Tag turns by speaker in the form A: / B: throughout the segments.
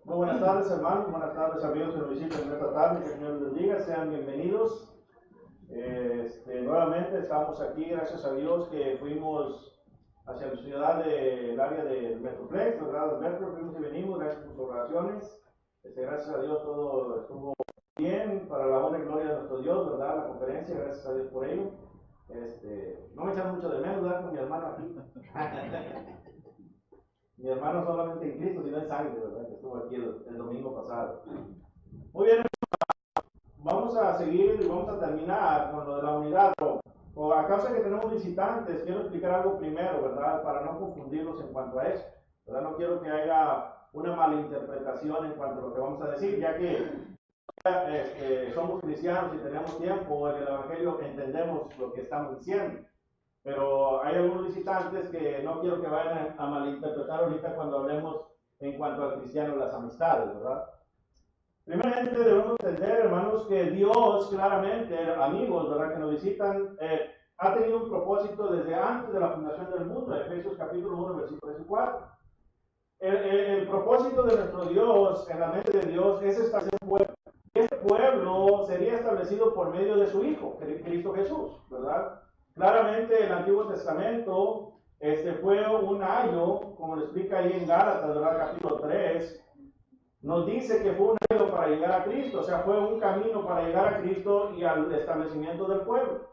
A: Muy buenas tardes, hermanos. Buenas tardes, amigos que nos visitan en esta tarde. Que el Señor les bendiga. Sean bienvenidos. Nuevamente estamos aquí, gracias a Dios, que fuimos hacia la ciudad del área de Metroplex, ¿verdad? Del Metro, fuimos y venimos, gracias por sus oraciones. Gracias a Dios todo estuvo bien, para la honra y gloria de nuestro Dios, ¿verdad? La conferencia, gracias a Dios por ello. No me echan mucho de menos, ¿verdad? Con mi hermano aquí. Mi hermano solamente en Cristo, sino en sangre, ¿verdad? Que estuvo aquí el domingo pasado. Muy bien, vamos a seguir y vamos a terminar con lo de la unidad. O a causa de que tenemos visitantes, quiero explicar algo primero, ¿verdad? Para no confundirlos en cuanto a eso, ¿verdad? No quiero que haya una malinterpretación en cuanto a lo que vamos a decir, ya que somos cristianos y tenemos tiempo en el Evangelio, entendemos lo que estamos diciendo. Pero hay algunos visitantes que no quiero que vayan a malinterpretar ahorita cuando hablemos en cuanto al cristiano y las amistades, ¿verdad? Primeramente debemos entender, hermanos, que Dios claramente, amigos, ¿verdad?, que nos visitan, ha tenido un propósito desde antes de la fundación del mundo, Efesios capítulo 1, versículos 3 y 4. El propósito de nuestro Dios, en la mente de Dios, es establecer un pueblo. Este pueblo sería establecido por medio de su Hijo, Cristo Jesús, ¿verdad? Claramente el Antiguo Testamento fue un ayo, como lo explica ahí en Gálatas, ¿verdad? Capítulo 3, nos dice que fue un ayo para llegar a Cristo, o sea, fue un camino para llegar a Cristo y al establecimiento del pueblo.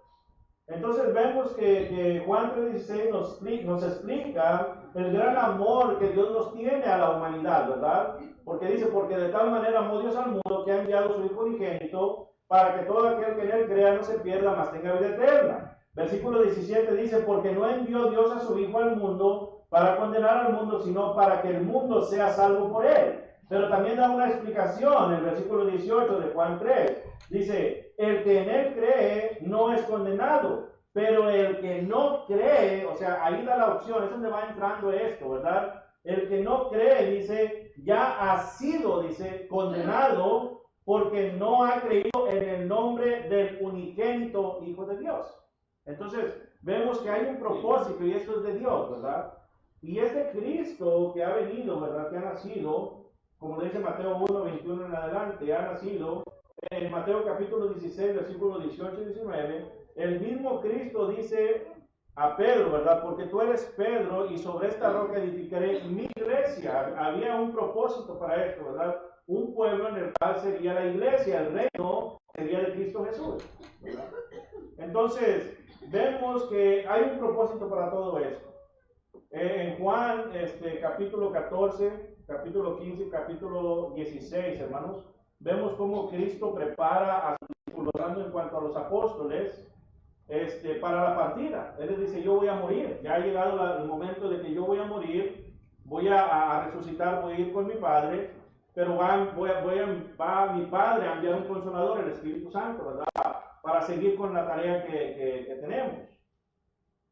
A: Entonces vemos que Juan 3:16 nos explica el gran amor que Dios nos tiene a la humanidad, ¿verdad? Porque dice, porque de tal manera amó Dios al mundo que ha enviado a su Hijo unigénito para que todo aquel que en él crea no se pierda, mas tenga vida eterna. Versículo 17 dice, porque no envió Dios a su Hijo al mundo para condenar al mundo, sino para que el mundo sea salvo por él. Pero también da una explicación, el versículo 18 de Juan 3. Dice, el que en él cree no es condenado, pero el que no cree, o sea, ahí da la opción, es donde va entrando esto, ¿verdad? El que no cree, dice, ya ha sido, dice, condenado porque no ha creído en el nombre del unigénito Hijo de Dios. Entonces, vemos que hay un propósito y esto es de Dios, ¿verdad? Y este Cristo que ha venido, ¿verdad? Que ha nacido, como dice Mateo 1, 21 en adelante, ha nacido en Mateo capítulo 16, versículos 18 y 19, el mismo Cristo dice a Pedro, ¿verdad? Porque tú eres Pedro y sobre esta roca edificaré mi iglesia. Había un propósito para esto, ¿verdad? Un pueblo en el cual sería la iglesia, el reino sería de Cristo Jesús, ¿verdad? Entonces, vemos que hay un propósito para todo esto. En Juan, capítulo 14, capítulo 15, capítulo 16, hermanos, vemos cómo Cristo prepara a sus discípulos, hablando en cuanto a los apóstoles, para la partida. Él les dice, yo voy a morir, ya ha llegado el momento de que yo voy a morir, voy a resucitar, voy a ir con mi Padre, pero va mi Padre a enviar un consolador, el Espíritu Santo, ¿verdad? Para seguir con la tarea que tenemos.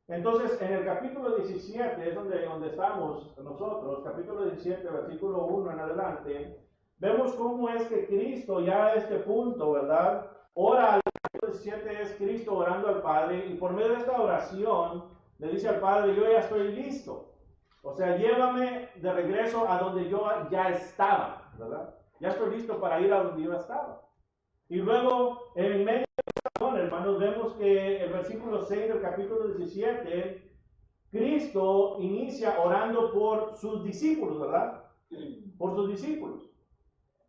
A: Entonces, en el capítulo 17, es donde estamos nosotros, capítulo 17, versículo 1 en adelante, vemos cómo es que Cristo ya a este punto, ¿verdad? Ora al capítulo 17 es Cristo orando al Padre y por medio de esta oración le dice al Padre, yo ya estoy listo. O sea, llévame de regreso a donde yo ya estaba, ¿verdad? Ya estoy listo para ir a donde yo estaba. Y luego, en medio hermanos, vemos que el versículo 6 del capítulo 17, Cristo inicia orando por sus discípulos, ¿verdad? Por sus discípulos.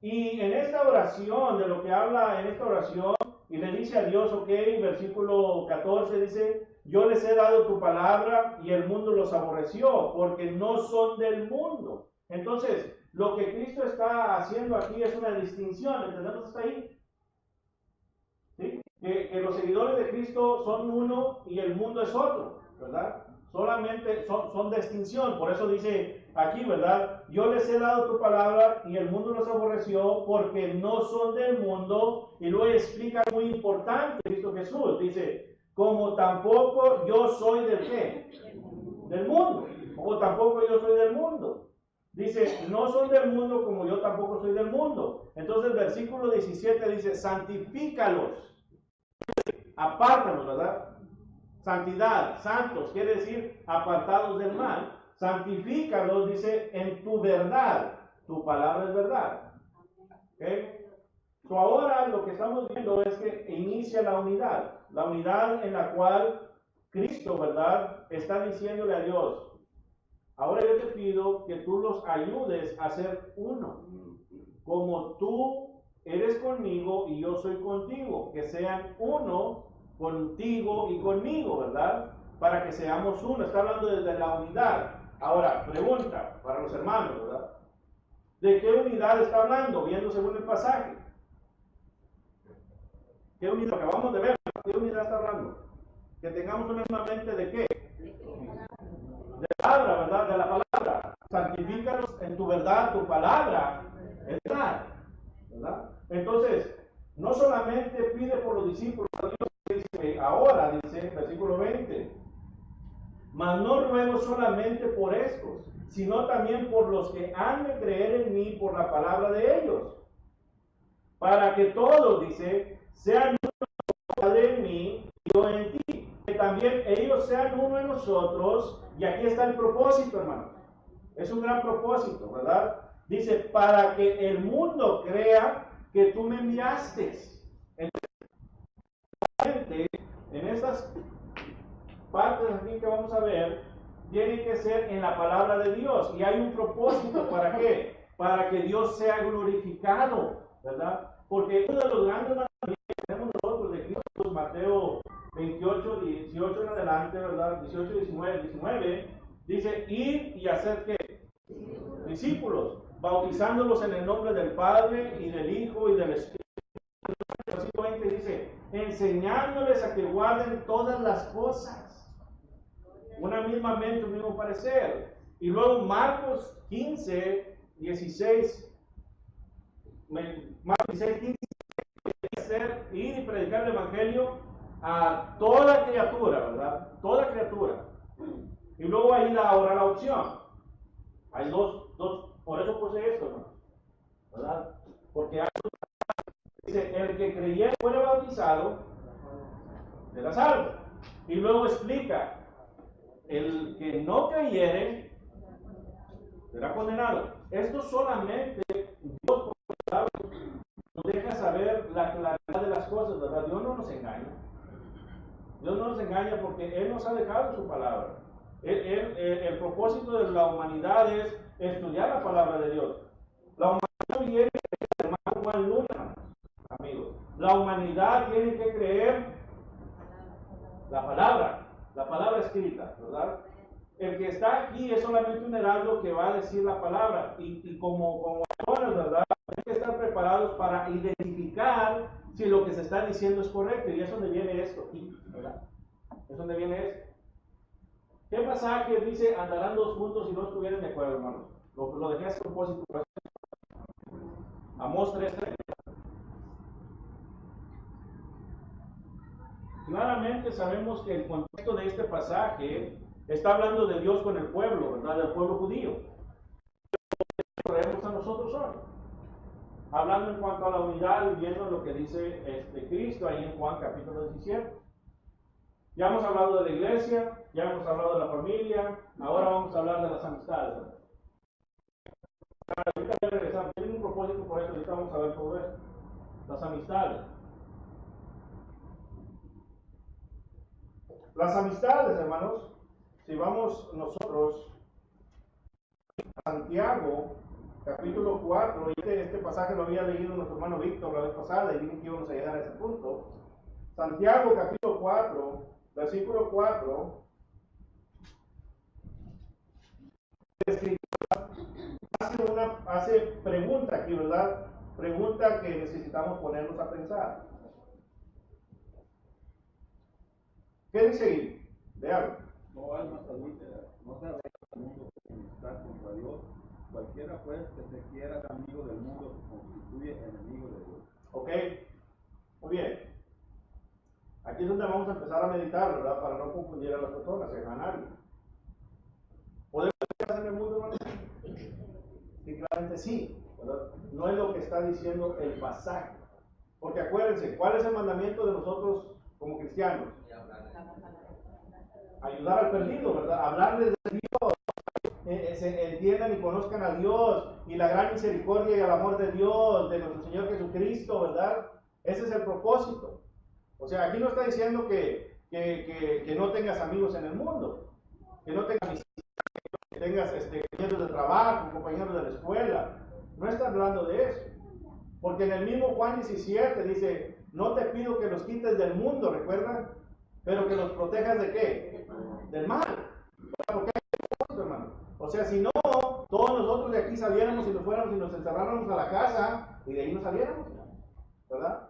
A: Y en esta oración, de lo que habla en esta oración, y le dice a Dios, ok, versículo 14 dice, yo les he dado tu palabra y el mundo los aborreció, porque no son del mundo. Entonces, lo que Cristo está haciendo aquí es una distinción, ¿entendemos hasta ahí? ¿Sí? Que los seguidores de Cristo son uno y el mundo es otro, ¿verdad? Solamente son distinción, por eso dice aquí, ¿verdad? Yo les he dado tu palabra y el mundo los aborreció porque no son del mundo, y luego explica muy importante Cristo Jesús, dice, como tampoco yo soy del ¿qué? Del mundo, como tampoco yo soy del mundo. Dice, no son del mundo como yo tampoco soy del mundo. Entonces el versículo 17 dice, santifícalos, apártalos, ¿verdad? Santidad, santos, quiere decir apartados del mal. Santifícalos, dice, en tu verdad. tu palabra es verdad. ¿Okay? So ahora lo que estamos viendo es que inicia la unidad en la cual Cristo, ¿verdad?, está diciéndole a Dios, ahora yo te pido que tú los ayudes a ser uno, como tú eres conmigo y yo soy contigo, que sean uno contigo y conmigo, ¿verdad? Para que seamos uno. Está hablando desde la unidad. Ahora, pregunta para los hermanos, ¿verdad? ¿De qué unidad está hablando? Viendo según el pasaje. ¿Qué unidad? Acabamos de ver. ¿Qué unidad está hablando? Que tengamos una misma mente de qué? De la palabra, ¿verdad? De la palabra. Santifícanos en tu verdad, tu palabra es verdad, ¿verdad? Entonces, no solamente pide por los discípulos, dice, ahora, dice, versículo 20, mas no ruego solamente por estos, sino también por los que han de creer en mí por la palabra de ellos, para que todos, dice, sean uno, Padre en mí y yo en ti, que también ellos sean uno en nosotros. Y aquí está el propósito, hermano. Es un gran propósito, ¿verdad? Dice, para que el mundo crea que tú me enviaste. Entonces, en estas partes aquí que vamos a ver, tiene que ser en la palabra de Dios. Y hay un propósito, ¿para qué? Para que Dios sea glorificado, ¿verdad? Porque uno de los grandes mandamientos que tenemos nosotros de Cristo, Mateo 28, 18 en adelante, ¿verdad? 18, 19, dice, ir y hacer ¿qué? Discípulos, bautizándolos en el nombre del Padre y del Hijo y del Espíritu. El versículo 20 dice, enseñándoles a que guarden todas las cosas. Una misma mente, un mismo parecer. Y luego Marcos 15, 16, Marcos 16, 15, hacer, ir y predicar el Evangelio a toda criatura, ¿verdad? Toda criatura. Y luego ahí da ahora la opción. Hay dos, por eso puse esto, ¿no? ¿Verdad? Porque hay, dice, el que creyera y fuera bautizado, será salvo. Y luego explica, el que no creyere, será condenado. Esto solamente Dios nos deja saber la claridad de las cosas, ¿verdad? Dios no nos engaña. Dios no nos engaña porque Él nos ha dejado su palabra. El propósito de la humanidad es estudiar la palabra de Dios. La humanidad viene de hermano Juan Luna, amigos. La humanidad tiene que creer la palabra escrita, ¿verdad? El que está aquí es solamente un heraldo que va a decir la palabra. Y como personas, ¿verdad? Hay que estar preparados para identificar si lo que se está diciendo es correcto. Y es donde viene esto aquí, ¿verdad? Es donde viene esto. ¿Qué pasaje dice andarán dos juntos si no estuvieran de acuerdo, hermanos? Lo dejé a propósito. Amós 3:3. Claramente sabemos que el contexto de este pasaje está hablando de Dios con el pueblo, ¿verdad? Del pueblo judío. Creemos a nosotros hoy. Hablando en cuanto a la unidad y viendo lo que dice Cristo ahí en Juan capítulo 17. Ya hemos hablado de la iglesia, ya hemos hablado de la familia, ahora vamos a hablar de las amistades. Ahorita voy a regresar, tiene un propósito por eso, ahorita vamos a ver todo esto. Las amistades. Las amistades, hermanos, si vamos nosotros a Santiago, capítulo 4, y este pasaje lo había leído nuestro hermano Víctor la vez pasada y dije que íbamos a llegar a ese punto. Santiago, capítulo 4, versículo 4, hace pregunta aquí, ¿verdad? Pregunta que necesitamos ponernos a pensar. ¿Qué dice ahí? Vean.
B: No hay más adúltera, no se abre al mundo con enemistad contra Dios. Cualquiera pues que se quiera amigo del mundo se constituye enemigo de Dios.
A: Ok, muy bien. Aquí es donde vamos a empezar a meditar, ¿verdad? Para no confundir a las personas, a nadie. ¿Podemos estar en el mundo, hermano? Sí, claramente sí, ¿verdad? No es lo que está diciendo el pasaje. Porque acuérdense, ¿cuál es el mandamiento de nosotros como cristianos? Ayudar al perdido, ¿verdad? Hablarles de Dios. se entiendan y conozcan a Dios y la gran misericordia y el amor de Dios, de nuestro Señor Jesucristo, ¿verdad? Ese es el propósito. O sea, aquí no está diciendo que no tengas amigos en el mundo, que no tengas que tengas compañeros de trabajo, compañeros de la escuela. No está hablando de eso. Porque en el mismo Juan 17 dice, no te pido que los quites del mundo, ¿recuerdan? Pero que los protejas ¿de qué? Del mal. Porque hay hermano. O sea, si no, todos nosotros de aquí saliéramos y nos fuéramos y nos encerráramos a la casa y de ahí no saliéramos, ¿verdad?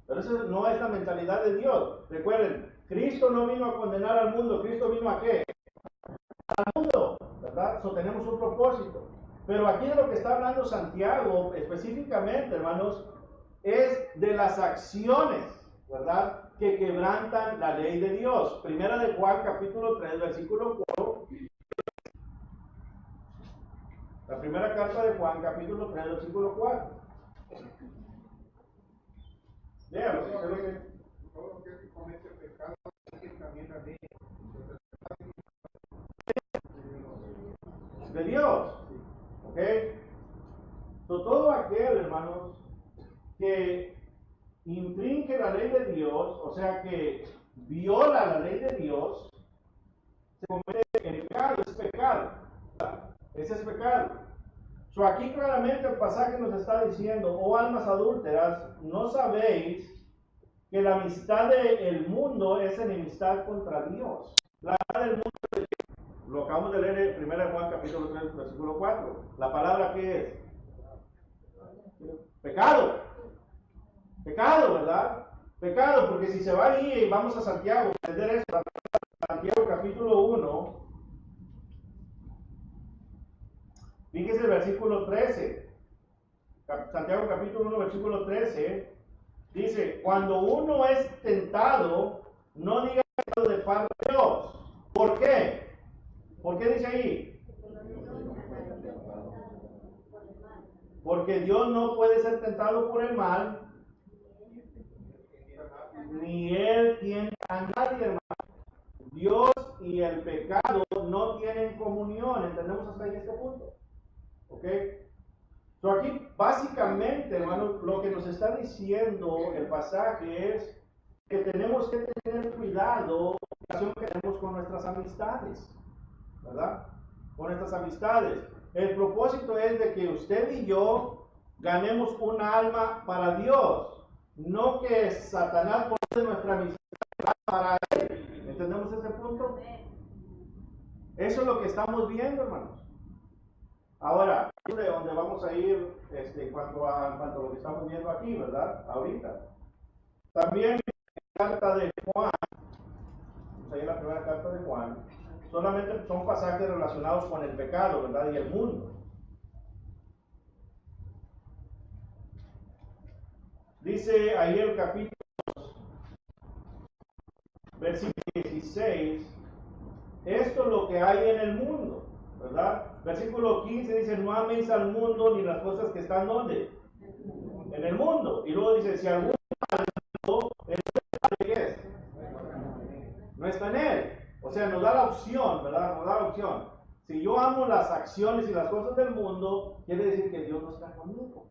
A: Pero esa no es la mentalidad de Dios. Recuerden, Cristo no vino a condenar al mundo, Cristo vino a ¿qué? Al mundo, ¿verdad? So, tenemos un propósito. Pero aquí de lo que está hablando Santiago específicamente, hermanos, es de las acciones, ¿verdad?, que quebrantan la ley de Dios. Primera de Juan, capítulo 3, versículo 4. La primera carta de Juan, capítulo 3, versículo 4. Léalo, si usted lo lee.
C: Todo aquel que comete pecado es también la ley.
A: De Dios. ¿Ok? So, todo aquel, hermanos, que infringe la ley de Dios, o sea que viola la ley de Dios, se comete el pecado, es pecado. ¿Verdad? Ese es pecado. So, aquí claramente el pasaje nos está diciendo, oh almas adúlteras, ¿no sabéis que la amistad del mundo es enemistad contra Dios? La amistad del mundo, lo acabamos de leer en 1 Juan capítulo 3, versículo 4. ¿La palabra qué es? Pecado. Pecado, ¿verdad? Pecado, porque si se va ahí y vamos a Santiago, entender eso, Santiago capítulo 1, fíjese el versículo 13. Santiago capítulo 1, versículo 13, dice, cuando uno es tentado, no diga de parte de Dios. ¿Por qué? ¿Por qué dice ahí? Porque Dios no puede ser tentado por el mal, ni Él tiene a nadie, hermano. Dios y el pecado no tienen comunión. ¿Entendemos hasta ahí este punto? ¿Ok? So aquí básicamente, hermano, lo que nos está diciendo el pasaje es que tenemos que tener cuidado en la relación que tenemos con nuestras amistades, ¿verdad? Con nuestras amistades. El propósito es de que usted y yo ganemos un alma para Dios, no que Satanás pone nuestra amistad para Él. ¿Entendemos ese punto? Eso es lo que estamos viendo, hermanos. Ahora, de donde vamos a ir en cuanto a lo que estamos viendo aquí, ¿verdad? Ahorita. También la carta de Juan, vamos a ir a la primera carta de Juan, solamente son pasajes relacionados con el pecado, ¿verdad? Y el mundo. Dice ahí el capítulo 2, versículo 16, esto es lo que hay en el mundo, ¿verdad? Versículo 15 dice, no améis al mundo ni las cosas que están ¿dónde? En el mundo. Y luego dice, si algún mundo, ¿qué es? No está en él. O sea, nos da la opción, ¿verdad? Nos da la opción. Si yo amo las acciones y las cosas del mundo, quiere decir que Dios no está conmigo,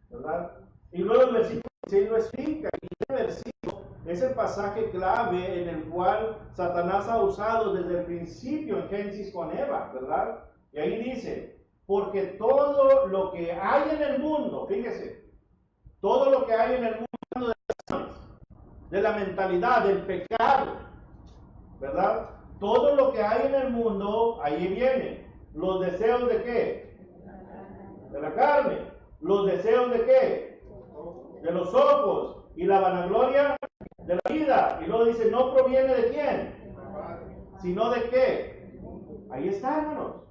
A: ¿verdad? Y luego el versículo 16 lo explica. Y este versículo es el pasaje clave en el cual Satanás ha usado desde el principio en Génesis con Eva, ¿verdad? Y ahí dice, porque todo lo que hay en el mundo, fíjese, todo lo que hay en el mundo de la mentalidad, del pecado, ¿verdad? Todo lo que hay en el mundo, ahí viene. Los deseos de qué? De la carne. Los deseos de qué? De los ojos. Y la vanagloria de la vida. Y luego dice, no proviene de quién, sino de qué. Ahí está, hermanos.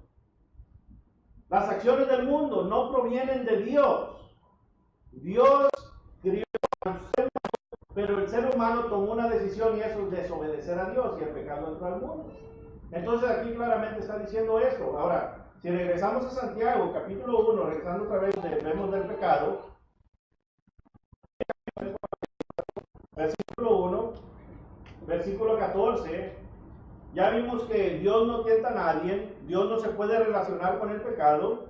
A: Las acciones del mundo no provienen de Dios. Dios crió al ser humano, pero el ser humano tomó una decisión y eso es desobedecer a Dios y el pecado entró al mundo. Entonces aquí claramente está diciendo esto. Ahora, si regresamos a Santiago, capítulo 1, regresando otra vez, vemos del pecado. Versículo 1, versículo 14, Ya vimos que Dios no tienta a nadie, Dios no se puede relacionar con el pecado.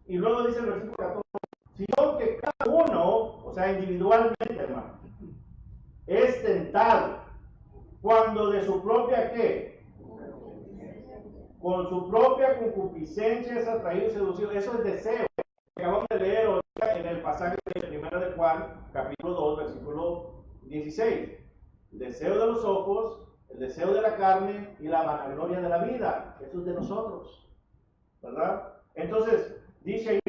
A: Y luego dice el versículo 14, sino que cada uno, o sea, individualmente, hermano, es tentado cuando de su propia, ¿qué? Con su propia concupiscencia es atraído y seducido. Eso es deseo. Acabamos de leer ahorita en el pasaje de 1 de Juan, capítulo 2, versículo 16. El deseo de los ojos, el deseo de la carne y la vanagloria de la vida. Eso es de nosotros, ¿verdad? Entonces, dice ahí,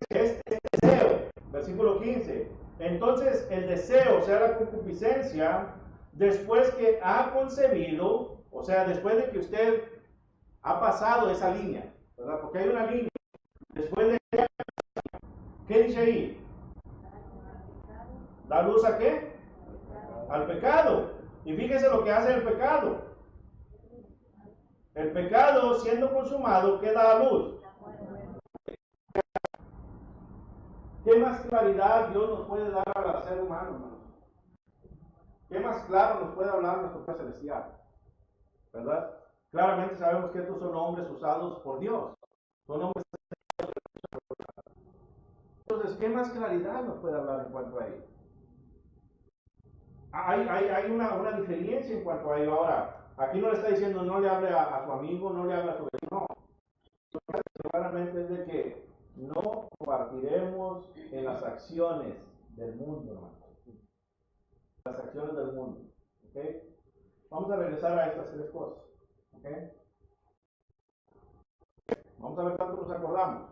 A: este deseo, versículo 15. Entonces, el deseo, o sea, la concupiscencia, después que ha concebido, o sea, después de que usted ha pasado esa línea, ¿verdad? Porque hay una línea. Después de que, ¿qué dice ahí? ¿Da luz a qué? Al pecado. Y fíjese lo que hace el pecado. El pecado, siendo consumado, ¿qué da a luz? ¿Qué más claridad Dios nos puede dar al ser humano, hermano? ¿Qué más claro nos puede hablar nuestro Padre Celestial? ¿Verdad? Claramente sabemos que estos son hombres usados por Dios. Son hombres. Entonces, ¿qué más claridad nos puede hablar en cuanto a ello? Hay una diferencia en cuanto a ello. Ahora, aquí no le está diciendo no le hable a su amigo, no le hable a su vecino. No, claramente es de que no compartiremos en las acciones del mundo, hermano. Las acciones del mundo. ¿Ok? Vamos a regresar a estas tres cosas. ¿Ok? Vamos a ver cuánto nos acordamos.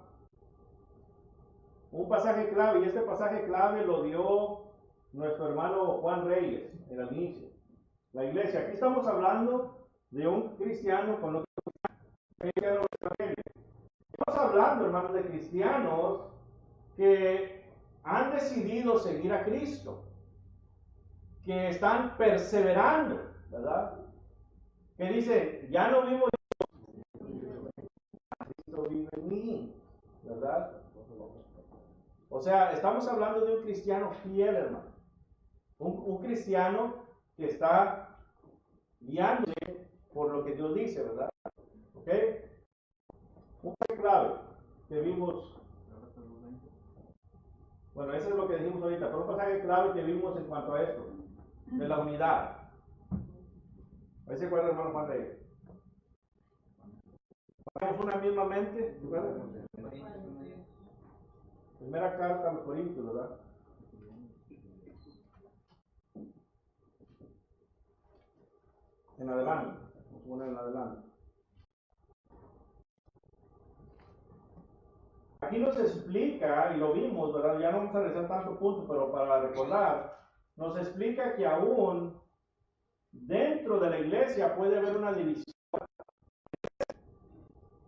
A: Un pasaje clave, y este pasaje clave lo dio nuestro hermano Juan Reyes en el inicio. La iglesia, aquí estamos hablando de un cristiano con otro cristiano. Estamos hablando, hermanos, de cristianos que han decidido seguir a Cristo, que están perseverando, ¿verdad? Que dicen, ya no vivo yo, Cristo vive en mí, ¿verdad? O sea, estamos hablando de un cristiano fiel, hermano. Un cristiano que está guiándose por lo que Dios dice, ¿verdad? ¿Ok? Un pasaje clave que vimos, bueno, eso es lo que dijimos ahorita, pero un pasaje clave que vimos en cuanto a esto, de la unidad. A ver si acuerdan, hermano Juan Reyes. Tenemos una misma mente, ¿recuerdan? Primera carta a los Corintios, ¿verdad? En adelante, vamos a poner en adelante. Aquí nos explica, y lo vimos, ¿verdad? Ya no vamos a regresar tanto punto, pero para recordar, nos explica que aún dentro de la iglesia puede haber una división.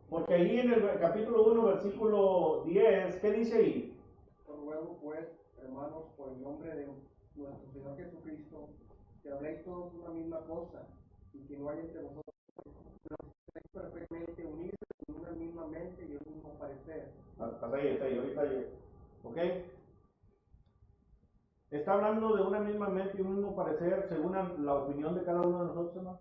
A: Porque ahí en el capítulo 1, versículo 10, ¿qué dice ahí?
C: Os ruego pues, hermanos, por el nombre de nuestro Señor Jesucristo, que habléis todos una misma cosa, y que no haya entre vosotros, pero que estéis perfectamente unidos en una misma mente y un mismo parecer.
A: Hasta ahí, ahorita llego. ¿Ok? Está hablando de una misma mente y un mismo parecer según la opinión de cada uno de nosotros, hermano.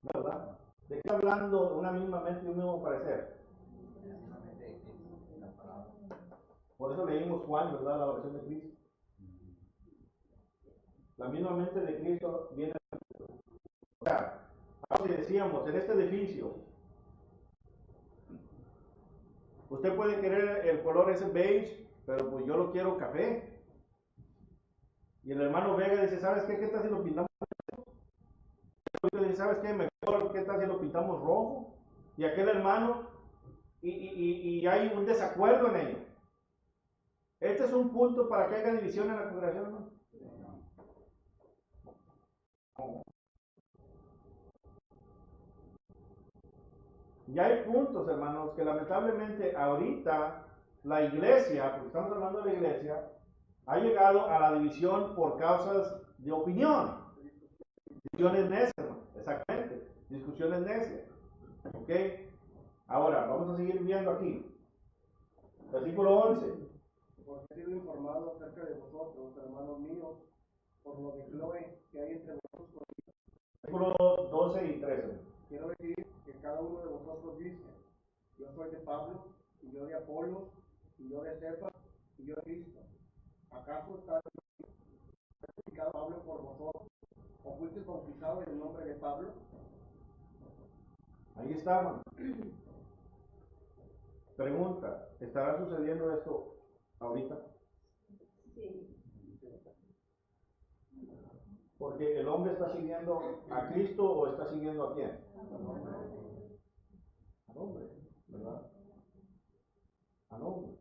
A: ¿Verdad? ¿De qué está hablando una misma mente y un mismo parecer? Por eso leímos Juan, ¿verdad? La oración de Cristo. La misma mente de Cristo viene. O sea, ahora si decíamos, en este edificio, usted puede querer el color ese beige, pero pues yo lo quiero café. Y el hermano Vega dice, ¿sabes qué? ¿Qué tal si lo pintamos? Dice, ¿sabes qué? Mejor, ¿qué tal si lo pintamos rojo? Y aquel hermano, y hay un desacuerdo en ello. Este es un punto para que haya división en la congregación, ¿no? Y hay puntos, hermanos, que lamentablemente ahorita la iglesia, porque estamos hablando de la iglesia, ha llegado a la división por causas de opinión. Discusiones necias, hermano. Exactamente. Discusiones necias. ¿Ok? Ahora, vamos a seguir viendo aquí. Versículo 11.
C: Porque he sido informado acerca de vosotros, hermanos míos, por lo de Chloe que hay entre vosotros.
A: Versículo 12 y 13.
C: Quiero decir que cada uno de vosotros dice, yo soy de Pablo, y yo de Apolos, y yo de Cefas, y yo de Cristo. ¿Acaso está crucificado Pablo por vosotros? ¿O fuiste bautizado en el nombre de Pablo?
A: Ahí está, hermano. Pregunta, ¿estará sucediendo esto ahorita?
D: Sí.
A: Porque el hombre está siguiendo a Cristo o está siguiendo a quién? Al hombre, ¿verdad? Al hombre.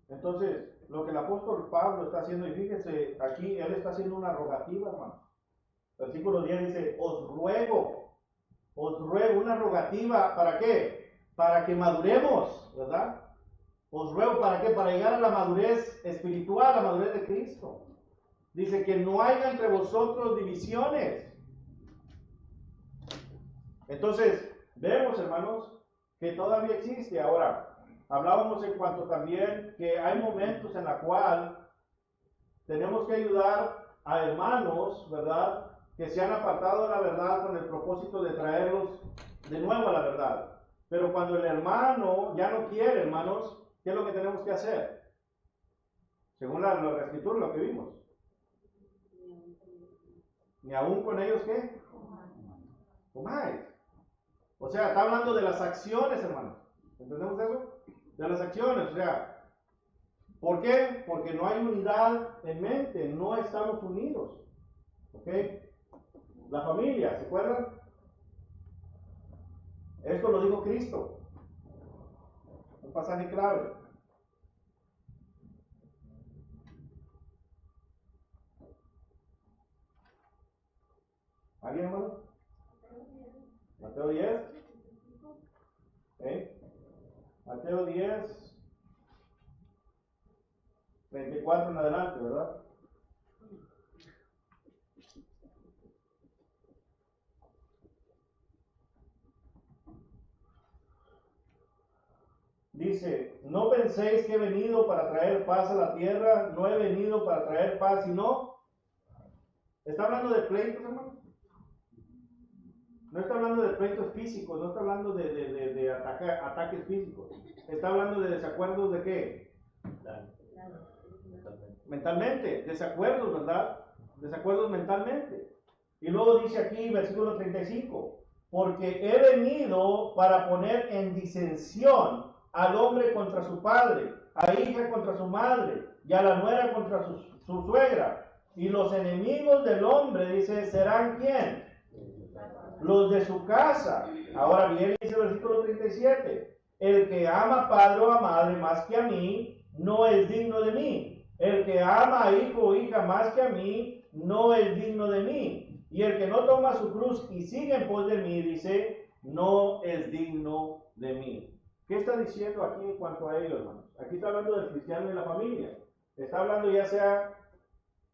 A: Entonces, lo que el apóstol Pablo está haciendo, y fíjense, aquí él está haciendo una rogativa, hermano. Versículo 10 dice, os ruego, una rogativa, ¿para qué? Para que maduremos, ¿verdad? Os ruego, ¿para qué? Para llegar a la madurez espiritual, a la madurez de Cristo. Dice que no haya entre vosotros divisiones. Entonces, vemos, hermanos, que todavía existe. Ahora, hablábamos en cuanto también que hay momentos en la cual tenemos que ayudar a hermanos, ¿verdad?, que se han apartado de la verdad con el propósito de traerlos de nuevo a la verdad. Pero cuando el hermano ya no quiere, hermanos, ¿qué es lo que tenemos que hacer? Según la escritura, lo que vimos. Ni aún con ellos, ¿qué? Comáis. O sea, está hablando de las acciones, hermanos. ¿Entendemos eso? De las acciones, o sea, ¿por qué? Porque no hay unidad en mente, no estamos unidos. ¿Ok? La familia, ¿se acuerdan? Esto lo dijo Cristo. Un pasaje clave. ¿Alguien, hermano? Mateo 10. ¿Eh? Mateo 10, 24 en adelante, ¿verdad? Dice, no penséis que he venido para traer paz a la tierra, no he venido para traer paz, sino, está hablando de pleitos, hermano. No está hablando de pleitos físicos, no está hablando de ataques físicos. Está hablando de desacuerdos de qué? Mentalmente, desacuerdos, ¿verdad? Desacuerdos mentalmente. Y luego dice aquí, versículo 35, porque he venido para poner en disensión al hombre contra su padre, a hija contra su madre, y a la nuera contra su suegra. Y los enemigos del hombre, dice, serán ¿quién? Los de su casa. Ahora bien, dice el versículo 37, el que ama padre o a madre más que a mí, no es digno de mí. El que ama a hijo o hija más que a mí, no es digno de mí. Y el que no toma su cruz y sigue en pos de mí, dice, no es digno de mí. ¿Qué está diciendo aquí en cuanto a ello, hermanos? Aquí está hablando del cristiano y la familia. Está hablando ya sea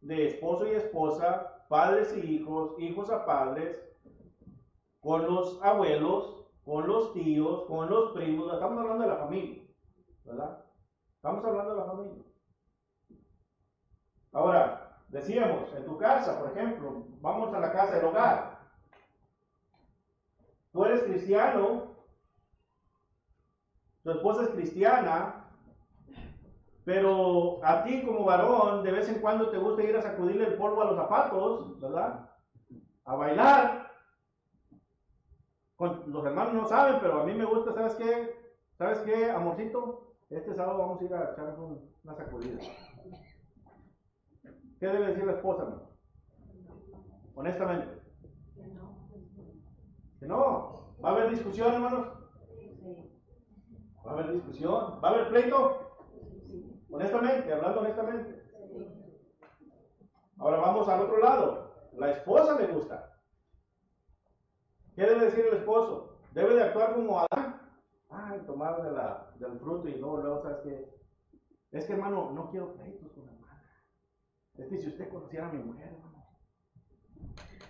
A: de esposo y esposa, padres y hijos, hijos a padres, con los abuelos, con los tíos, con los primos. Estamos hablando de la familia, ¿verdad? Estamos hablando de la familia. Ahora, decíamos, en tu casa, por ejemplo, vamos a la casa del hogar. Tú eres cristiano, tu esposa es cristiana, pero a ti como varón, de vez en cuando te gusta ir a sacudirle el polvo a los zapatos, ¿verdad? A bailar. Los hermanos no saben, pero a mí me gusta, ¿sabes qué? ¿Sabes qué, amorcito? Este sábado vamos a ir a echarnos una sacudida. ¿Qué debe decir la esposa, hermano? Honestamente. Que no. ¿Va a haber discusión, hermanos? ¿Va a haber discusión? ¿Va a haber pleito? Honestamente, hablando honestamente. Ahora vamos al otro lado. La esposa le gusta. ¿Qué debe decir el esposo? Debe de actuar como Adán. Ay, tomar del fruto y luego, ¿sabes qué? Es que, hermano, no quiero pleitos con la hermana. Es que si usted conociera a mi mujer, hermano.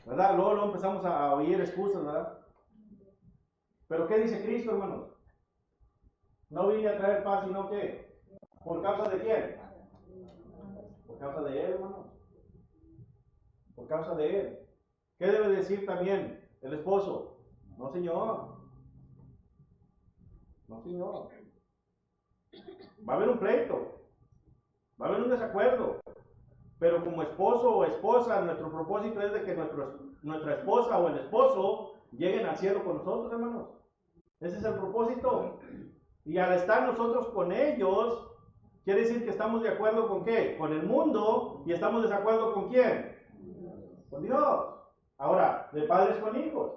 A: ¿Verdad? Luego empezamos a oír excusas, ¿verdad? Pero ¿qué dice Cristo, hermanos? No vine a traer paz, sino que, ¿por causa de quién? Por causa de Él, hermano. por causa de él. ¿Qué debe decir también el esposo? No, señor. No, señor. Va a haber un pleito, va a haber un desacuerdo, pero como esposo o esposa, nuestro propósito es de que nuestra esposa o el esposo lleguen al cielo con nosotros, hermanos. Ese es el propósito. Y al estar nosotros con ellos, quiere decir que estamos de acuerdo con ¿qué? Con el mundo. ¿Y estamos de acuerdo con quién? Con Dios. Ahora, de padres con hijos.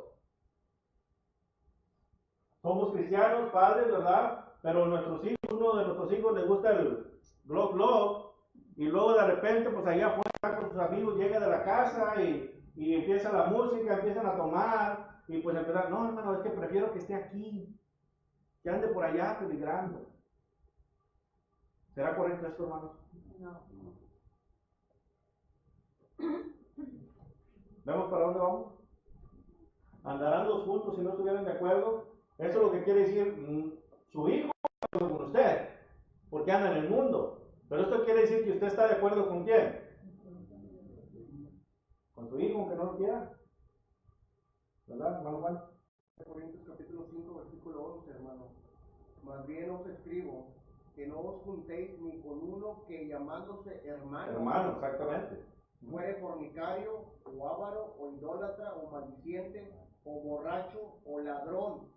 A: Somos cristianos, padres, ¿verdad? Pero nuestros hijos, uno de nuestros hijos les gusta el blog, y luego de repente, pues allá afuera con sus amigos, llega de la casa y empieza la música, empiezan a tomar, y pues empiezan, no, hermano, es que prefiero que esté aquí, que ande por allá peligrando. ¿Será correcto esto, hermanos?
D: No.
A: ¿Vemos para dónde vamos? ¿Andarán dos juntos si no estuvieran de acuerdo? Eso es lo que quiere decir su hijo con usted, porque anda en el mundo. Pero esto quiere decir que usted está de acuerdo con quién? Con su hijo, aunque no lo quiera. ¿Verdad, hermano Juan?
C: Corintios capítulo 5, versículo 11, hermano. Más bien os escribo que no os juntéis ni con uno que llamándose hermano,
A: Hermano, exactamente.
C: fuere fornicario, o avaro, o idólatra, o maldiciente, o borracho, o ladrón,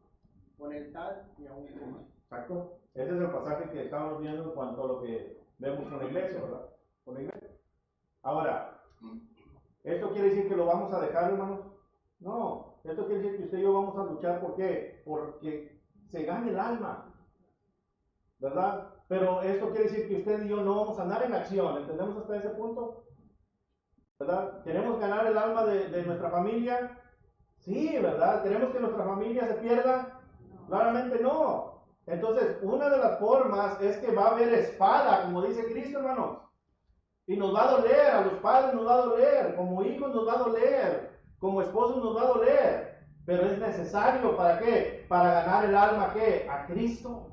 C: con el tal ni aún coma.
A: Exacto. Ese es el pasaje que estamos viendo en cuanto a lo que vemos con la iglesia, ¿verdad? Con la iglesia. Ahora, ¿esto quiere decir que lo vamos a dejar, hermanos? No. Esto quiere decir que usted y yo vamos a luchar. ¿Por qué? Porque se gane el alma, ¿verdad? Pero esto quiere decir que usted y yo no vamos a andar en acción. ¿Entendemos hasta ese punto? ¿Verdad? ¿Queremos ganar el alma de nuestra familia? Sí, ¿verdad? ¿Queremos que nuestra familia se pierda? Claramente no. Entonces, una de las formas es que va a haber espada, como dice Cristo, hermanos. Y nos va a doler, a los padres nos va a doler, como hijos nos va a doler, como esposos nos va a doler. Pero es necesario, ¿para qué? Para ganar el alma, ¿qué? A Cristo.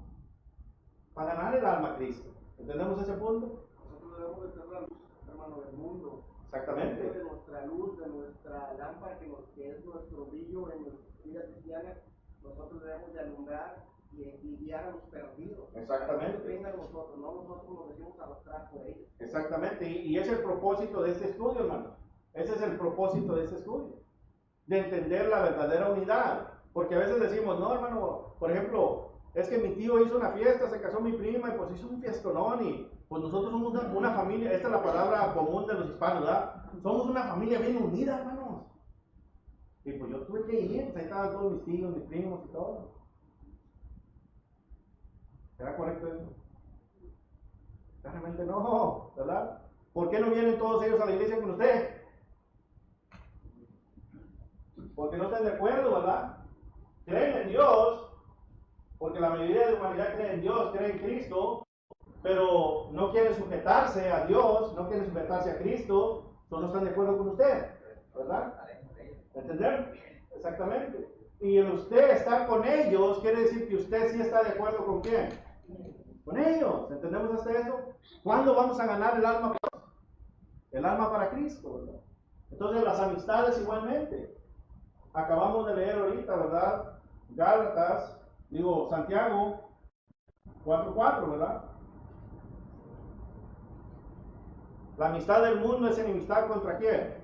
A: Para ganar el alma a Cristo. ¿Entendemos ese punto?
C: Nosotros debemos de ser la luz, hermano, del mundo.
A: Exactamente.
C: De nuestra luz, de nuestra lámpara, que es nuestro brillo en nuestra vida cristiana, nosotros debemos de alumbrar y guiar a los perdidos.
A: Exactamente.
C: Que vengan nosotros, no nosotros nos decimos arrastrar por ellos.
A: Exactamente. Y es el propósito de este estudio, hermano. Ese es el propósito de este estudio. De entender la verdadera unidad. Porque a veces decimos, no, hermano, por ejemplo, es que mi tío hizo una fiesta, se casó mi prima y pues hizo un fiestonón y pues nosotros somos una familia, esta es la palabra común de los hispanos, ¿verdad? Somos una familia bien unida, hermanos. Y pues yo tuve que ir, pues ahí estaban todos mis tíos, mis primos y todo. ¿Será correcto eso? Claramente no, ¿verdad? ¿Por qué no vienen todos ellos a la iglesia con usted? Porque no están de acuerdo, ¿verdad? Creen en Dios, porque la mayoría de la humanidad cree en Dios, cree en Cristo, pero no quieren sujetarse a Dios, no quieren sujetarse a Cristo, no están de acuerdo con usted, ¿verdad? ¿Entender? Exactamente. Y el usted estar con ellos quiere decir que usted sí está de acuerdo con quién. Con ellos. ¿Entendemos hasta eso? ¿Cuándo vamos a ganar el alma? El alma para Cristo, ¿verdad? Entonces las amistades igualmente. Acabamos de leer ahorita, ¿verdad? Gálatas, Santiago 4:4, ¿verdad? La amistad del mundo es enemistad contra quién?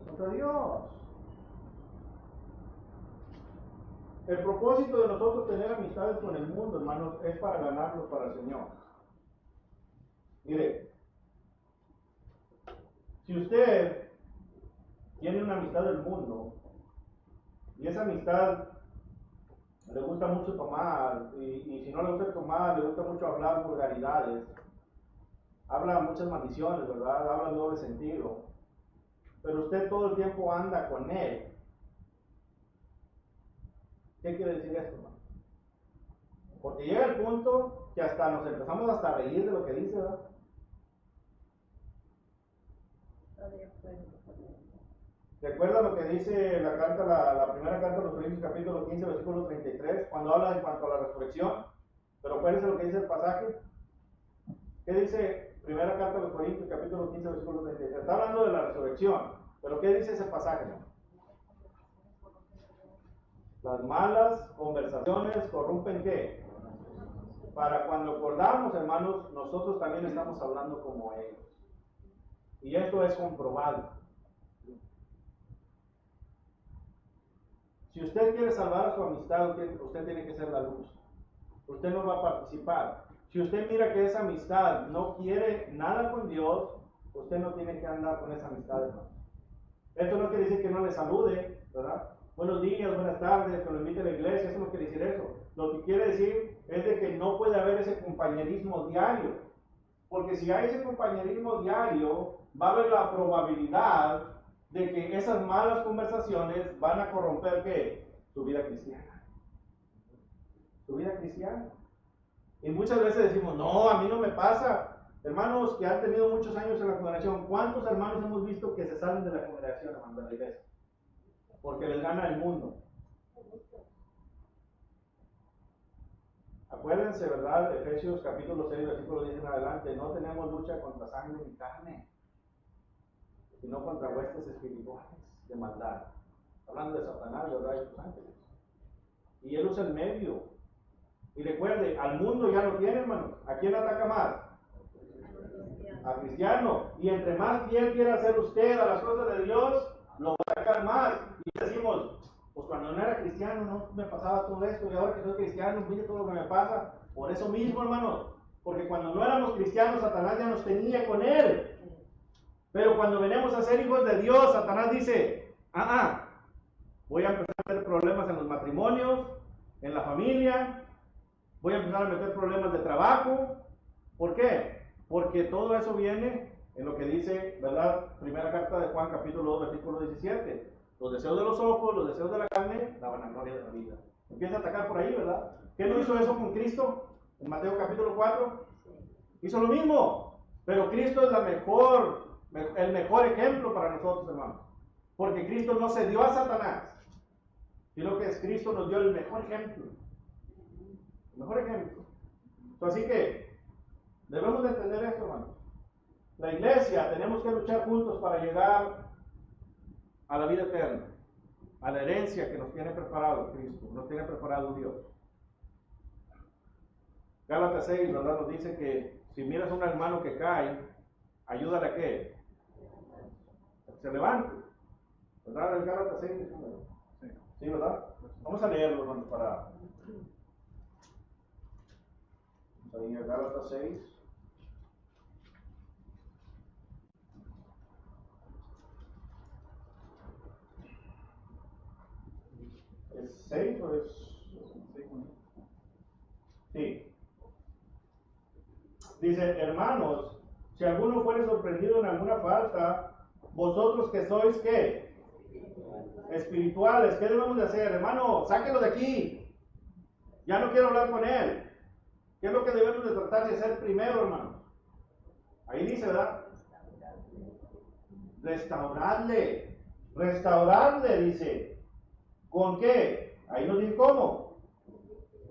A: Contra Dios. El propósito de nosotros tener amistades con el mundo, hermanos, es para ganarlos para el Señor. Mire, si usted tiene una amistad del mundo y esa amistad le gusta mucho tomar y si no le gusta tomar, le gusta mucho hablar vulgaridades, habla muchas maldiciones, ¿verdad? Habla en doble sentido, pero usted todo el tiempo anda con él. ¿Qué quiere decir esto, hermano? Porque llega el punto que hasta nos empezamos hasta a reír de lo que dice, ¿verdad? ¿Recuerda lo que dice la carta, la primera carta de los Corintios, capítulo 15, versículo 33, cuando habla en cuanto a la resurrección? Pero acuérdense lo que dice el pasaje. ¿Qué dice primera carta de los Corintios, capítulo 15, versículo 33? Está hablando de la resurrección. Pero ¿qué dice ese pasaje, hermano? Las malas conversaciones corrompen ¿qué? Para cuando acordamos, hermanos, nosotros también estamos hablando como ellos. Y esto es comprobado. Si usted quiere salvar a su amistad, usted tiene que ser la luz. Usted no va a participar. Si usted mira que esa amistad no quiere nada con Dios, usted no tiene que andar con esa amistad, hermano. Esto no quiere decir que no le salude, ¿verdad? Buenos días, buenas tardes, que lo invite a la iglesia, eso no quiere decir eso. Lo que quiere decir es de que no puede haber ese compañerismo diario. Porque si hay ese compañerismo diario, va a haber la probabilidad de que esas malas conversaciones van a corromper ¿qué? Su vida cristiana. Su vida cristiana. Y muchas veces decimos, no, a mí no me pasa. Hermanos que han tenido muchos años en la congregación, ¿cuántos hermanos hemos visto que se salen de la congregación, hermanos, de la iglesia? Porque les gana el mundo. Acuérdense, ¿verdad? Efesios capítulo 6, versículo 10 en adelante. No tenemos lucha contra sangre ni carne, sino contra huestes espirituales de maldad. Hablando de Satanás, ¿verdad? Y sus ángeles. Y él usa el medio. Y recuerde, al mundo ya lo tiene, hermanos. ¿A quién ataca más? A cristiano. Y entre más fiel quiera ser usted a las cosas de Dios, lo va a atacar más. Y decimos, pues cuando no era cristiano no me pasaba todo esto, y ahora que soy cristiano, mire todo lo que me pasa. Por eso mismo, hermanos, porque cuando no éramos cristianos, Satanás ya nos tenía con él. Pero cuando venimos a ser hijos de Dios, Satanás dice, voy a empezar a meter problemas en los matrimonios, en la familia, voy a empezar a meter problemas de trabajo. ¿Por qué? Porque todo eso viene en lo que dice, ¿verdad? Primera carta de Juan, capítulo 2, versículo 17. Los deseos de los ojos, los deseos de la carne, la vanagloria de la vida. Empieza a atacar por ahí, ¿verdad? ¿Qué no hizo eso con Cristo? En Mateo capítulo 4. Hizo lo mismo. Pero Cristo es el mejor ejemplo para nosotros, hermanos. Porque Cristo no se dio a Satanás, sino que Cristo nos dio el mejor ejemplo. El mejor ejemplo. Así que debemos de entender esto, hermanos. La iglesia, tenemos que luchar juntos para llegar a la vida eterna, a la herencia que nos tiene preparado Cristo, nos tiene preparado Dios. Gálatas 6, ¿verdad? Nos dice que si miras a un hermano que cae, ayúdale a que se levante. ¿Verdad? El Gálatas 6, sí, ¿verdad? Vamos a leerlo, hermanos, para... Ahí en Gálatas 6. ¿Es 6 o es...? Sí. Dice, hermanos, si alguno fuere sorprendido en alguna falta, vosotros que sois, ¿qué? Espirituales, ¿qué debemos de hacer? Hermano, sáquelo de aquí. Ya no quiero hablar con él. ¿Qué es lo que debemos de tratar de hacer primero, hermano? Ahí dice, ¿verdad? Restaurarle. Restaurarle, dice. ¿Con qué? Ahí nos dice cómo.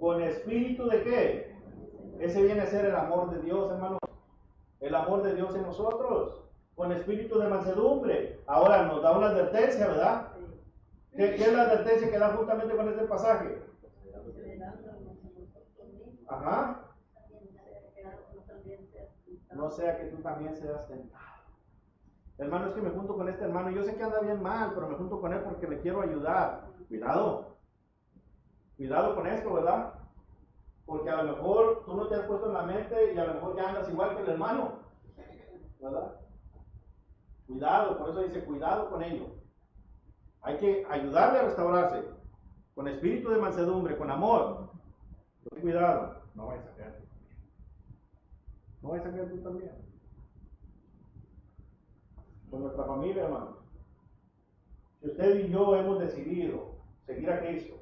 A: ¿Con espíritu de qué? Ese viene a ser el amor de Dios, hermano. El amor de Dios en nosotros. Con espíritu de mansedumbre. Ahora nos da una advertencia, ¿verdad? ¿Qué es la advertencia que da juntamente con este pasaje? Ajá. No sea que tú también seas tentado. Hermano, es que me junto con este hermano. Yo sé que anda bien mal, pero me junto con él porque le quiero ayudar. Cuidado. Cuidado con esto, ¿verdad? Porque a lo mejor tú no te has puesto en la mente y a lo mejor ya andas igual que el hermano, ¿verdad? Cuidado, por eso dice cuidado con ello. Hay que ayudarle a restaurarse con espíritu de mansedumbre, con amor. Ten cuidado, no vayas a caer. No vayas a caer tú también. Con nuestra familia, hermanos. Si usted y yo hemos decidido seguir a Cristo,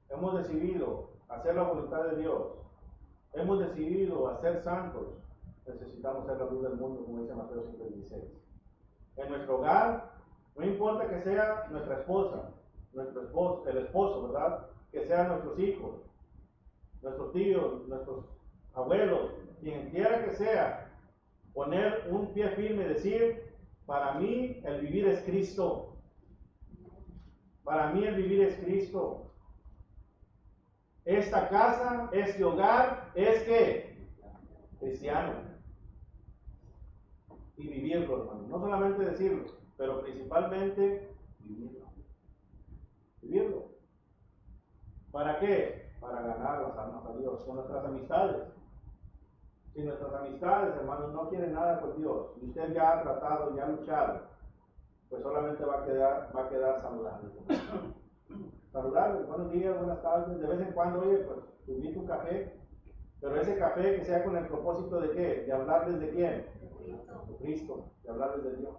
A: hemos decidido hacer la voluntad de Dios, hemos decidido hacer santos, necesitamos ser la luz del mundo, como dice Mateo 5:16. En nuestro hogar, no importa que sea nuestra esposa, nuestro esposo, el esposo, ¿verdad? Que sean nuestros hijos, nuestros tíos, nuestros abuelos, quien quiera que sea, poner un pie firme y decir, Para mí el vivir es Cristo. Para mí el vivir es Cristo. Esta casa, este hogar, es que cristiano. Y vivirlo, hermano. No solamente decirlo, pero principalmente vivirlo. Vivirlo. ¿Para qué? Para ganar las almas a Dios con nuestras amistades. Si nuestras amistades, hermanos, no quieren nada con Dios y usted ya ha tratado, ya ha luchado, pues solamente va a quedar saludable. Saludable, buenos días, buenas tardes, de vez en cuando, oye, pues te invito un café, pero ese café que sea con el propósito de qué, de hablarles de quién, de Cristo, de hablarles de Dios.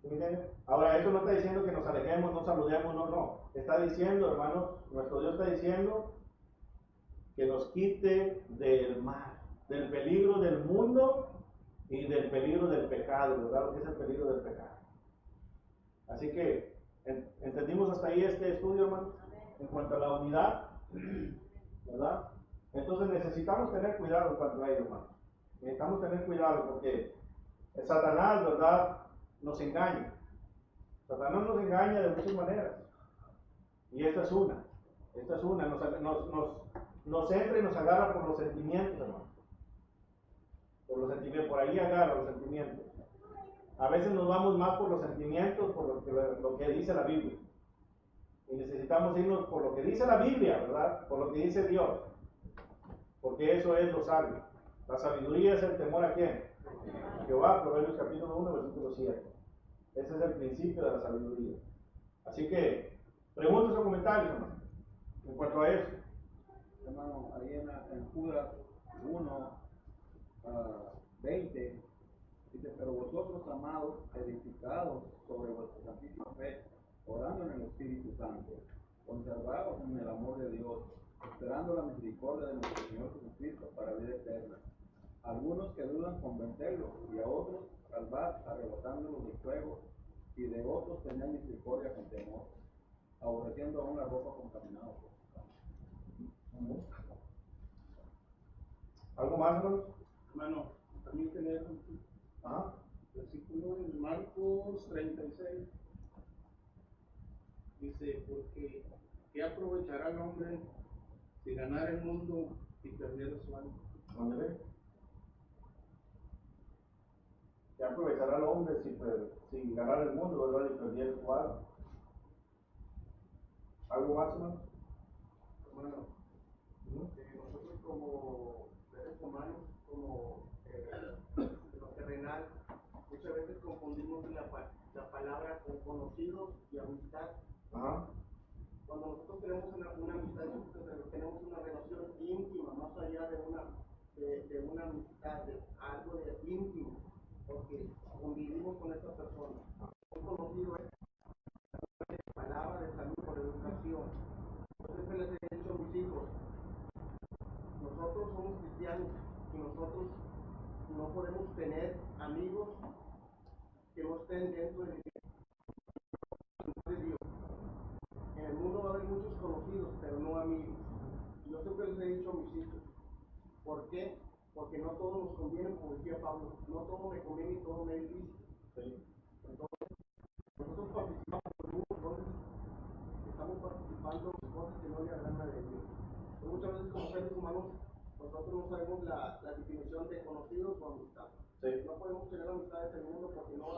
A: ¿Sí me entienden? Ahora, esto no está diciendo que nos alejemos, no saludemos, no. Está diciendo, hermanos, nuestro Dios está diciendo que nos quite del mal, del peligro del mundo y del peligro del pecado, ¿verdad? Lo que es el peligro del pecado. Así que, ¿entendimos hasta ahí este estudio, hermanos? En cuanto a la unidad, ¿verdad? Entonces necesitamos tener cuidado en cuanto a ello, hermanos. Necesitamos tener cuidado porque el Satanás, ¿verdad?, nos engaña. Satanás nos engaña de muchas maneras. Y esta es una. Esta es una. Nos entra y nos agarra por los sentimientos, hermano. Por los sentimientos. Por ahí agarra los sentimientos. A veces nos vamos más por los sentimientos, por lo que dice la Biblia. Y necesitamos irnos por lo que dice la Biblia, ¿verdad? Por lo que dice Dios. Porque eso es lo sabio. La sabiduría es el temor a quién. A Jehová, Proverbios capítulo 1, versículo 7. Ese es el principio de la sabiduría. Así que, preguntas o comentarios, hermano, en cuanto a eso.
B: Hermano, ahí en Judas 1, 20, dice, pero vosotros, amados, edificados sobre vuestra santísima fe, orando en el Espíritu Santo, conservados en el amor de Dios, esperando la misericordia de nuestro Señor Jesucristo para vida eterna. Algunos que dudan, convencerlos, y a otros salvad, arrebatándolos del fuego, y de otros tened misericordia con temor, aborreciendo aún la ropa contaminada por su sangre.
A: ¿Algo más, hermano?
E: Hermano, también tener un versículo en Marcos 36. Dice, porque ¿qué aprovechará el hombre si ganara el mundo y perdiera su alma?
A: Ándale. ¿Qué aprovechará el hombre si ganara el mundo, ¿verdad? Y perdiera su alma? ¿Algo más, hermano?
C: Hermano, nosotros como seres humanos, como lo terrenal, muchas veces confundimos la palabra con conocidos y amistad.
A: Ajá.
C: Cuando nosotros tenemos una amistad, nosotros tenemos una relación íntima, más allá de una amistad, de algo de íntimo, porque convivimos con esta persona. Un conocido es palabra de salud por educación. Yo siempre les he dicho a mis hijos, nosotros somos cristianos y nosotros no podemos tener amigos que no estén dentro de Dios. En el mundo va a haber muchos conocidos, pero no amigos. Yo siempre les he dicho a mis hijos, ¿por qué? Porque no todo nos conviene, como decía Pablo, no todo me conviene y todo me es lícito.
A: Sí.
C: Entonces, nosotros participamos en muchos roles, estamos participando en cosas que no le agradan a Dios. Pero muchas veces como seres humanos, nosotros no sabemos la definición de conocidos o amistad.
A: Sí.
C: No podemos tener amistades en el mundo porque no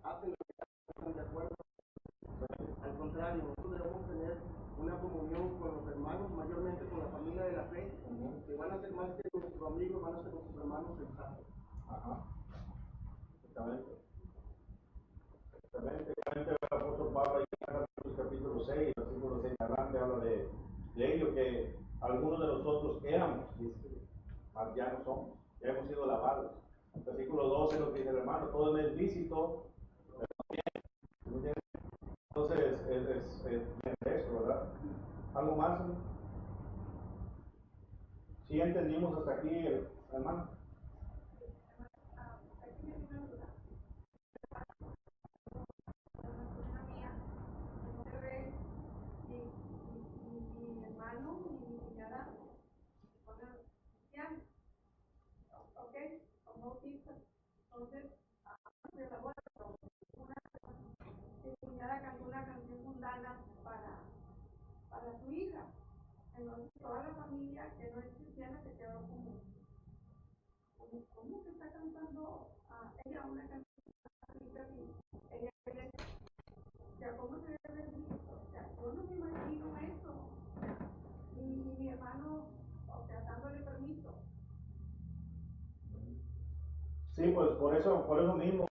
C: hacen lo que están de acuerdo. Al contrario, nosotros debemos tener una comunión con los hermanos, mayormente con la familia de la fe, que van a ser más que nuestros amigos, van a ser nuestros hermanos sensatos.
A: Ajá. Exactamente. Exactamente. El apóstol Pablo ahí en Efesios capítulo 6, versículo 6 adelante habla de ello, que algunos de nosotros éramos, dice, mas ya no somos, ya hemos sido lavados. Versículo 12 lo que dice el hermano, todo es lícito, pero bien. Entonces es eso, ¿verdad? ¿Algo más? ¿Sí entendimos hasta aquí, hermano?
D: Mi hermano y mi cuñada son cristianos, ¿ok? Son bautistas. Entonces, de la boda Entonces toda la familia que no es cristiana se quedó ¿cómo que está cantando ella una canción así? Ella, o sea, ¿cómo se debe decir? O sea, yo no me imagino eso. Y mi hermano, o sea, dándole permiso.
A: Sí, pues por eso mismo,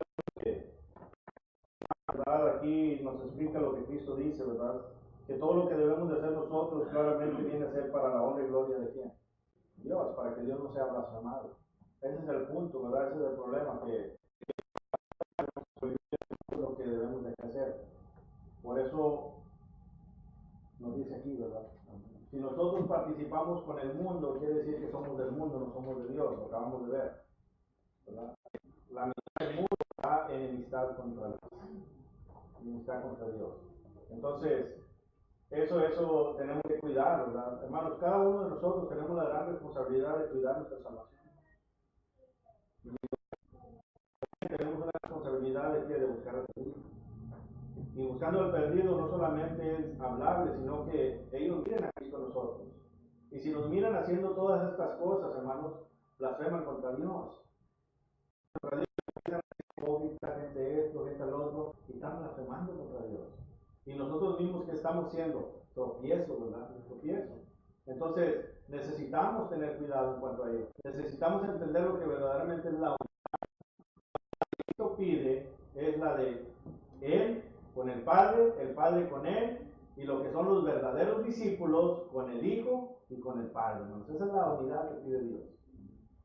A: ¿verdad? Aquí nos explica lo que Cristo dice, ¿verdad? Que todo lo que debemos de hacer nosotros claramente viene a ser para la honra y gloria de quién? Dios, para que Dios no sea blasfemado. Ese es el punto, ¿verdad? Ese es el problema, que es lo que debemos de hacer. Por eso nos dice aquí, ¿verdad? Si nosotros participamos con el mundo, quiere decir que somos del mundo, no somos de Dios, lo acabamos de ver, ¿verdad? La mitad del mundo está en enemistad contra Dios. Enemistad contra Dios. Entonces, eso tenemos que cuidar, ¿verdad? Hermanos, cada uno de nosotros tenemos la gran responsabilidad de cuidar nuestra salvación. Tenemos una responsabilidad de buscar al perdido. Y buscando al perdido no solamente es hablarle, sino que ellos miren a Cristo en nosotros. Y si nos miran haciendo todas estas cosas, hermanos, blasfeman contra Dios. Contra Dios, gente esto, gente lo otro, y están blasfemando contra Dios. Y nosotros mismos que estamos siendo tropiezo, ¿verdad? Tropiezo. Entonces, necesitamos tener cuidado en cuanto a ello. Necesitamos entender lo que verdaderamente es la unidad. Cristo pide es la de Él con el Padre con Él, y lo que son los verdaderos discípulos con el Hijo y con el Padre. Hermanos. Esa es la unidad que pide Dios.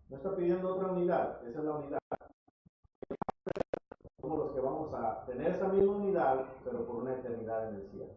A: No está pidiendo otra unidad, esa es la unidad. Somos los que vamos a tener esa misma unidad, pero por una eternidad en el cielo.